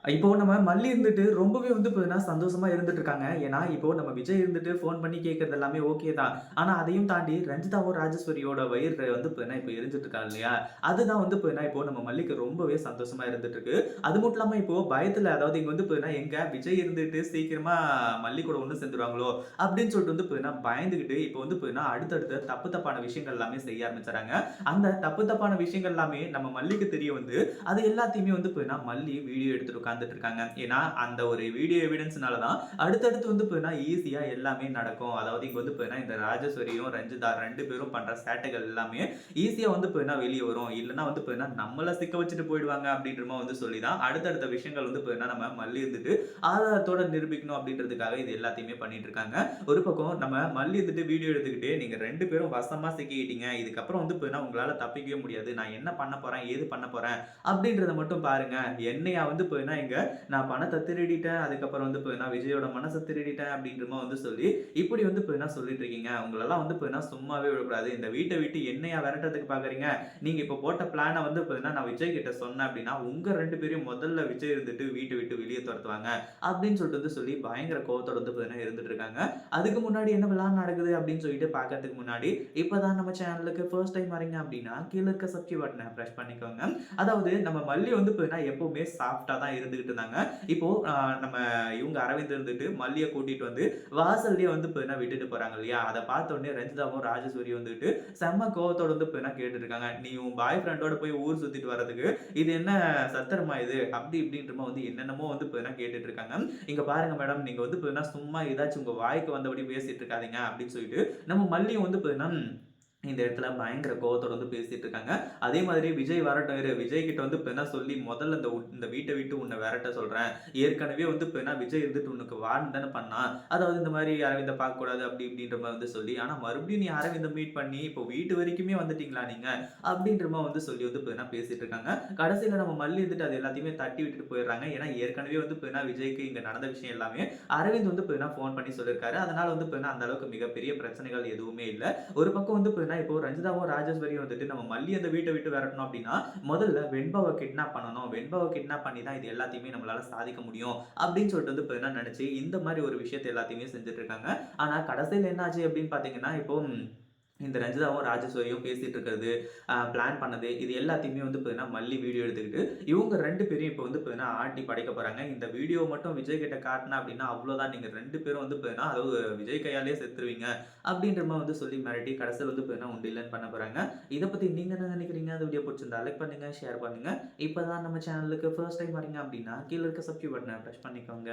இப்போ நம்ம மல்லி இருந்துட்டு ரொம்பவே வந்து பார்த்தீங்கன்னா, சந்தோஷமா இருந்துட்டு இருக்காங்க. ஏன்னா, இப்போ நம்ம விஜய் இருந்துட்டு ஃபோன் பண்ணி கேட்கறது எல்லாமே ஓகே தான். ஆனா, அதையும் தாண்டி ரஞ்சிதாவும், ராஜேஸ்வரியோட வயிறு வந்து பார்த்தீங்கன்னா, இப்போ எரிஞ்சுட்டு இருக்காங்க இல்லையா? அதுதான் வந்து பார்த்தீங்கன்னா, இப்போ நம்ம மல்லிக்கு ரொம்பவே சந்தோஷமா இருந்துட்டு இருக்கு. அது மட்டும் இல்லாம இப்போ பயத்துல அதாவது இங்க வந்து பார்த்தீங்கன்னா, எங்க விஜய் இருந்துட்டு சீக்கிரமா மல்லி கூட ஒண்ணு சேர்ந்துருவாங்களோ! அப்படின்னு சொல்லிட்டு வந்து பார்த்தீங்கன்னா, பயந்துகிட்டு இப்போ வந்து பார்த்தீங்கன்னா, அடுத்தடுத்த தப்பு தப்பான விஷயங்கள் எல்லாமே செய்ய ஆரம்பிச்சுறாங்க. அந்த தப்பு தப்பான விஷயங்கள் எல்லாமே நம்ம மல்லிக்கு தெரிய வந்து அது எல்லாத்தையுமே வந்து பார்த்தீங்கன்னா, மல்லி வீடியோ எடுத்துட்டு உட்கார்ந்துட்டு இருக்காங்க. ஏன்னா, அந்த ஒரு வீடியோ எவிடன்ஸ்னால தான் அடுத்தடுத்து வந்து பார்த்தீங்கன்னா, ஈஸியா எல்லாமே நடக்கும். அதாவது இங்க வந்து பார்த்தீங்கன்னா, இந்த ராஜேஸ்வரியும், ரஞ்சிதா 2 பேரும் பண்ற சேட்டைகள் எல்லாமே ஈஸியா வந்து பார்த்தீங்கன்னா, வெளிய வரும். இல்லன்னா வந்து பார்த்தீங்கன்னா, நம்மள சிக்க வச்சுட்டு போயிடுவாங்க அப்படின்ற மாரி வந்து சொல்லி தான் அடுத்தடுத்த விஷயங்கள் வந்து பார்த்தீங்கன்னா, நம்ம மல்லி இருந்துட்டு ஆதாரத்தோட நிரூபிக்கணும் அப்படின்றதுக்காக இது எல்லாத்தையுமே பண்ணிட்டு இருக்காங்க. ஒரு பக்கம் நம்ம மல்லி இருந்துட்டு வீடியோ எடுத்துக்கிட்டு, நீங்க 2 பேரும் வசமா சிக்கிக்கிட்டீங்க. இதுக்கப்புறம் வந்து பார்த்தீங்கன்னா, உங்களால தப்பிக்கவே முடியாது. நான் என்ன பண்ண போறேன்? ஏது பண்ண போறேன்? அப்படின்றத மட்டும் பாருங்க. என்னையா வந்து பார்த்தீங்கன்னா, இங்க நான் பணத்த திருடிட்டேன். அதுக்கப்புறம் வந்து பார்த்தீங்கன்னா, விஜயோட மனச திருடிட்டேன் அப்படின்ற மாரி வந்து சொல்லி, இப்படி வந்து பார்த்தீங்கன்னா சொல்லிட்டு இருக்கீங்க. உங்களலாம் வந்து பார்த்தீங்கன்னா சும்மாவே விடக்கூடாது. இந்த வீட்ட விட்டு என்னையா விரட்டுறதுக்கு பார்க்குறீங்க? நீங்க இப்போ போட்ட பிளான வந்து பார்த்தீங்கன்னா, நான் விஜய் கிட்ட சொன்னேன் அப்படின்னா, உங்க 2 பேரையும் முதல்ல விஜய் இருந்துட்டு வீட்ட விட்டு வெளிய தொரத்துவாங்க. அப்படின்னு சொல்லிட்டு வந்து சொல்லி பயங்கர கோவத்தோட வந்து பார்த்தீங்கன்னா இருந்துட்டு இருக்காங்க. அதுக்கு முன்னாடி என்ன விழான் நடக்குது அப்படின்னு சொல்லிட்டு பார்க்கறதுக்கு முன்னாடி, இப்பதான் நம்ம சேனலுக்கு ஃபர்ஸ்ட் டைம் வரீங்க அப்படின்னா, கீழ இருக்க சப்ஸ்கிரைப் பட்டன பிரஸ் பண்ணிக்கோங்க. அதாவது நம்ம மல்லி வந்து பார்த்தீங்கன்னா, எப்பவுமே சாஃப்ட்டா தான் இருந்துகிட்டு இருந்தாங்க. இப்போ நம்ம இவங்க அரவிந்த் இருந்துட்டு மல்லிய கூட்டிட்டு வந்து வாசல்லயே வந்து பார்த்தீங்கன்னா விட்டுட்டு போறாங்க இல்லையா? அத பார்த்த உடனே ரஞ்சிதாவும், ராஜேஸ்வரியும் வந்துட்டு செம்ம கோவத்தோட வந்து பார்த்தீங்கன்னா கேட்டுட்டு இருக்காங்க. "நீ உன் பாய் ஃப்ரெண்டோட போய் ஊர் சுத்திட்டு வரதுக்கு, இது என்ன சத்திரமா இது?" அப்படி இப்படின்ற மாரி வந்து என்னென்னமோ வந்து பார்த்தீங்கன்னா கேட்டுட்டு இருக்காங்க. "இங்க பாருங்க மேடம், நீங்க வந்து பார்த்தீங்கன்னா சும்மா ஏதாச்சும் உங்க வாய்க்கு வந்தபடி பேசிட்டு இருக்காதீங்க." அப்படின்னு சொல்லிட்டு நம்ம மல்லியும் வந்து பார்த்தீங்கன்னா இந்த இடத்துல பயங்கர கோவத்தோட வந்து பேசிட்டு இருக்காங்க. அதே மாதிரி விஜய் வரட்டும் இரு. விஜய் கிட்ட வந்து இப்ப என்ன சொல்லி முதல்ல இந்த வீட்ட விட்டு உன்ன விரட்ட சொல்றேன். ஏற்கனவே வந்து இப்ப என்ன விஜய் இருந்துட்டு உனக்கு வார்ன் தானே பண்ணான். அதாவது இந்த மாரி அரவிந்த பார்க்கக்கூடாது அப்படி இப்படின்ற மாரி வந்து சொல்லி, ஆனா மறுபடியும் நீ அரவிந்த மீட் பண்ணி இப்போ வீட்டு வரைக்குமே வந்துட்டீங்களா நீங்க? அப்படின்ற மாரி வந்து சொல்லி வந்து இப்ப என்ன பேசிட்டு இருக்காங்க. கடைசியில நம்ம மல்லி இருந்துட்டு அது எல்லாத்தையுமே தட்டி விட்டுட்டு போயிடுறாங்க. ஏன்னா ஏற்கனவே வந்து இப்ப என்ன விஜய்க்கு இங்க நடந்த விஷயம் எல்லாமே அரவிந்த் வந்து இப்ப என்ன ஃபோன் பண்ணி சொல்லியிருக்காரு. அதனால வந்து இப்ப என்ன அந்த அளவுக்கு மிகப்பெரிய பிரச்சனைகள் எதுவுமே இல்ல. ஒரு பக்கம் வந்து பார்த்தீங்கன்னா, இப்போ ரஞ்சிதாவும், ராஜேஸ்வரியும் வந்துட்டு நம்ம மல்லி அந்த வீட்ட விட்டு விரட்டணும் அப்டின்னா, முதல்ல வெண்பாவ கிட்னாப் பண்ணணும். வெண்பாவ கிட்னாப் பண்ணி தான் இது எல்லாத்தையுமே நம்மளால சாதிக்க முடியும். அப்டின்னு சொல்லிட்டு வந்து பார்த்தீங்கன்னா நெனச்சு, இந்த மாரி ஒரு விஷயத்த எல்லாத்தையுமே செஞ்சுட்டு இருக்காங்க. ஆனா கடைசில என்ன ஆச்சு அப்டின்னு பார்த்தீங்கன்னா, இப்போ இந்த ரஞ்சிதாவும், ராஜேஸ்வரியும் பேசிட்டு இருக்கிறது, பிளான் பண்ணது, இது எல்லாத்தையுமே வந்து பார்த்தீங்கன்னா, மல்லி வீடியோ எடுத்துக்கிட்டு, இவங்க 2 பேரையும் இப்போ வந்து பார்த்தீங்கன்னா, ஆட்டி படைக்க போறாங்க. இந்த வீடியோ மட்டும் விஜய் கிட்ட காட்டுனேன் அப்டின்னா, அவ்ளோதான் நீங்க 2 பேரும் வந்து பார்த்தீங்கன்னா, அதாவது விஜய் கையாலேயே செத்துருவீங்க. அப்டின்ற மாரி வந்து சொல்லி மிரட்டி, கடைசில வந்து பார்த்தீங்கன்னா, உண்டு இல்லன்னு பண்ண போறாங்க. இத பத்தி நீங்க என்ன நெனைக்கிறீங்க? இந்த வீடியோ புடிச்சிருந்தா லைக் பண்ணுங்க, ஷேர் பண்ணுங்க. இப்ப தான் நம்ம சேனலுக்கு ஃபர்ஸ்ட் டைம் வரீங்க அப்டின்னா, கீழ இருக்க சப்ஸ்கிரைப் பட்டன பிரஸ் பண்ணிக்கோங்க.